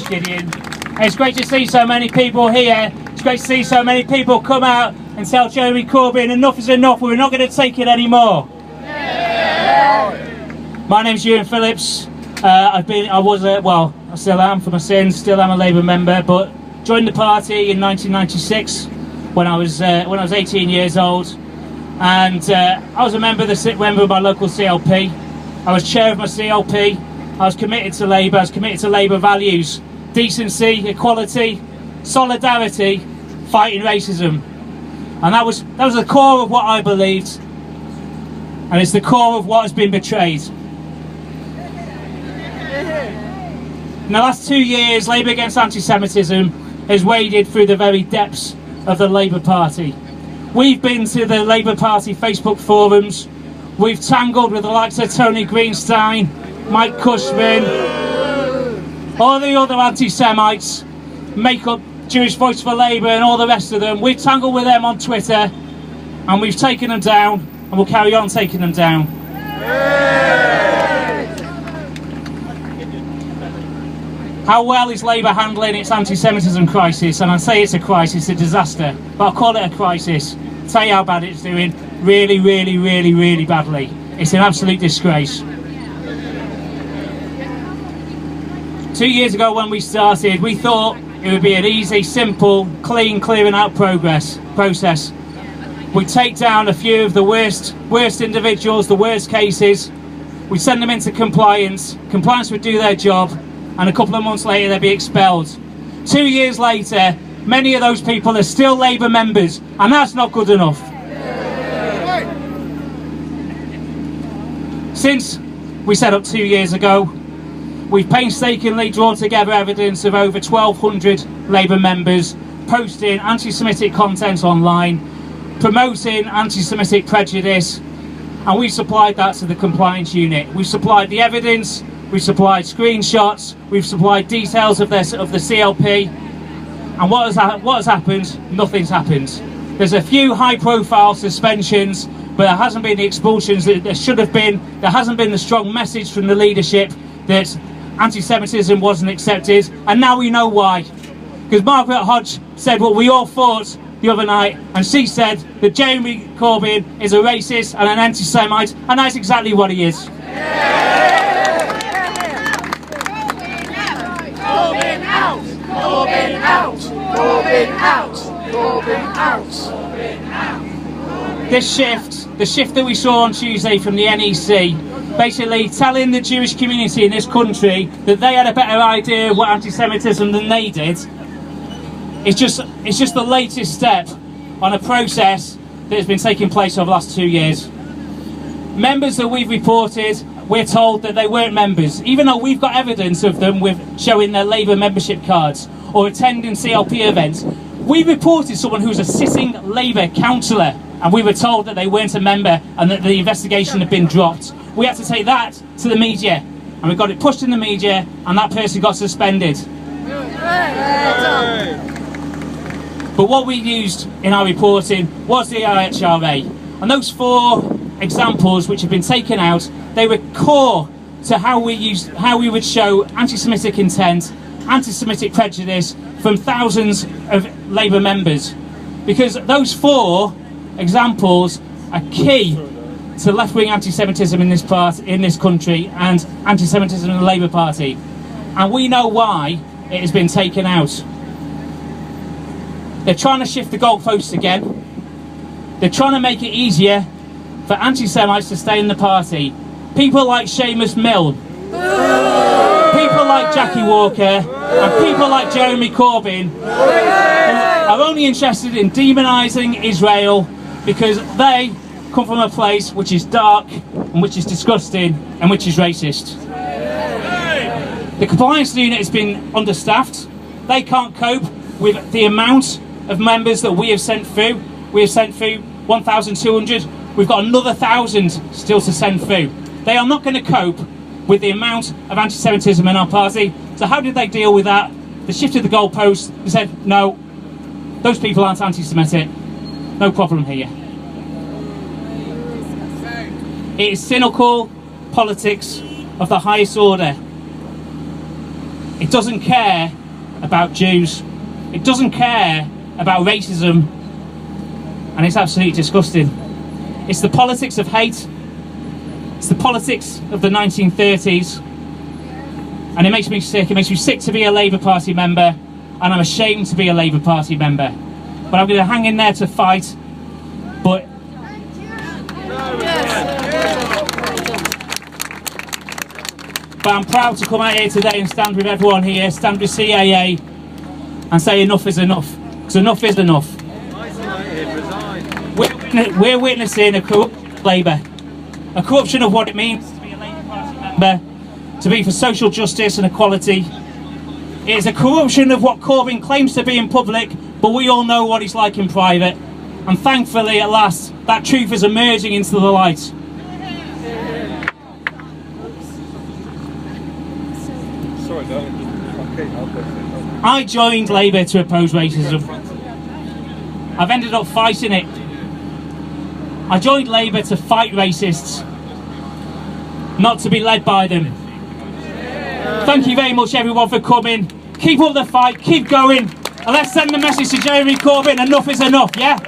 Gideon. It's great to see so many people here. It's great to see so many people come out and tell Jeremy Corbyn enough is enough. We're not going to take it anymore. My name's Ewan Phillips. I still am for my sins. Still am a Labour member, but joined the party in 1996 when I was 18 years old, and I was a member of my local CLP. I was chair of my CLP. I was committed to Labour. I was committed to Labour values: decency, equality, solidarity, fighting racism. And that was the core of what I believed, and it's the core of what has been betrayed. In the last 2 years, Labour Against Anti-Semitism has waded through the very depths of the Labour Party. We've been to the Labour Party Facebook forums. We've tangled with the likes of Tony Greenstein, Mike Cushman, all the other anti-Semites, Make Up Jewish Voice for Labour and all the rest of them. We've tangled with them on Twitter, and we've taken them down, and we'll carry on taking them down. How well is Labour handling its anti-Semitism crisis? And I say it's a crisis, a disaster, but I'll call it a crisis. I'll tell you how bad it's doing. Really, really, really, really badly. It's an absolute disgrace. 2 years ago when we started, we thought it would be an easy, simple, clean, clearing out process. We'd take down a few of the worst individuals, the worst cases. We'd send them into compliance. Compliance would do their job, and a couple of months later they'd be expelled. 2 years later, many of those people are still Labour members, and that's not good enough. Since we set up 2 years ago, we've painstakingly drawn together evidence of over 1,200 Labour members posting anti-Semitic content online, promoting anti-Semitic prejudice, and we supplied that to the compliance unit. We've supplied the evidence, we've supplied screenshots, we've supplied details of the CLP, and what has happened? Nothing's happened. There's a few high-profile suspensions, but there hasn't been the expulsions that there should have been. There hasn't been the strong message from the leadership that anti-Semitism wasn't accepted, and now we know why. Because Margaret Hodge said what we all thought the other night, and she said that Jeremy Corbyn is a racist and an anti-Semite, and that's exactly what he is. Corbyn out! Corbyn out! Corbyn out! Corbyn out! Corbyn out! The shift that we saw on Tuesday from the NEC, basically telling the Jewish community in this country that they had a better idea of what anti-Semitism than they did, it's just the latest step on a process that has been taking place over the last 2 years. Members that we've reported, we're told that they weren't members, even though we've got evidence of them with showing their Labour membership cards or attending CLP events. We reported someone who was a sitting Labour councillor, and we were told that they weren't a member and that the investigation had been dropped. We had to take that to the media, and we got it pushed in the media, and that person got suspended. But what we used in our reporting was the IHRA, and those 4 examples which have been taken out, they were core to how we would show anti-Semitic intent, anti-Semitic prejudice from thousands of Labour members, because those 4 examples are key to left-wing anti-Semitism in this country and anti-Semitism in the Labour Party, and we know why it has been taken out. They're trying to shift the goalposts again. They're trying to make it easier for anti-Semites to stay in the party. People like Seamus Milne, people like Jackie Walker, and people like Jeremy Corbyn are only interested in demonising Israel because they come from a place which is dark and which is disgusting and which is racist. The compliance unit has been understaffed. They can't cope with the amount of members that we have sent through. We have sent through 1,200. We've got another 1,000 still to send through. They are not going to cope with the amount of anti-Semitism in our party. So how did they deal with that? They shifted the goalposts and said, no, those people aren't anti-Semitic. No problem here. It is cynical politics of the highest order. It doesn't care about Jews. It doesn't care about racism. And it's absolutely disgusting. It's the politics of hate. It's the politics of the 1930s. And it makes me sick. It makes me sick to be a Labour Party member. And I'm ashamed to be a Labour Party member. But I'm going to hang in there to fight. But I'm proud to come out here today and stand with everyone here, stand with CAA, and say enough is enough. Because enough is enough. We're witnessing a corruption of Labour. A corruption of what it means to be a Labour Party member, to be for social justice and equality. It is a corruption of what Corbyn claims to be in public, but we all know what he's like in private. And thankfully, at last, that truth is emerging into the light. I joined Labour to oppose racism. I've ended up fighting it. I joined Labour to fight racists, not to be led by them. Thank you very much everyone for coming. Keep up the fight, keep going, and let's send the message to Jeremy Corbyn, enough is enough, yeah?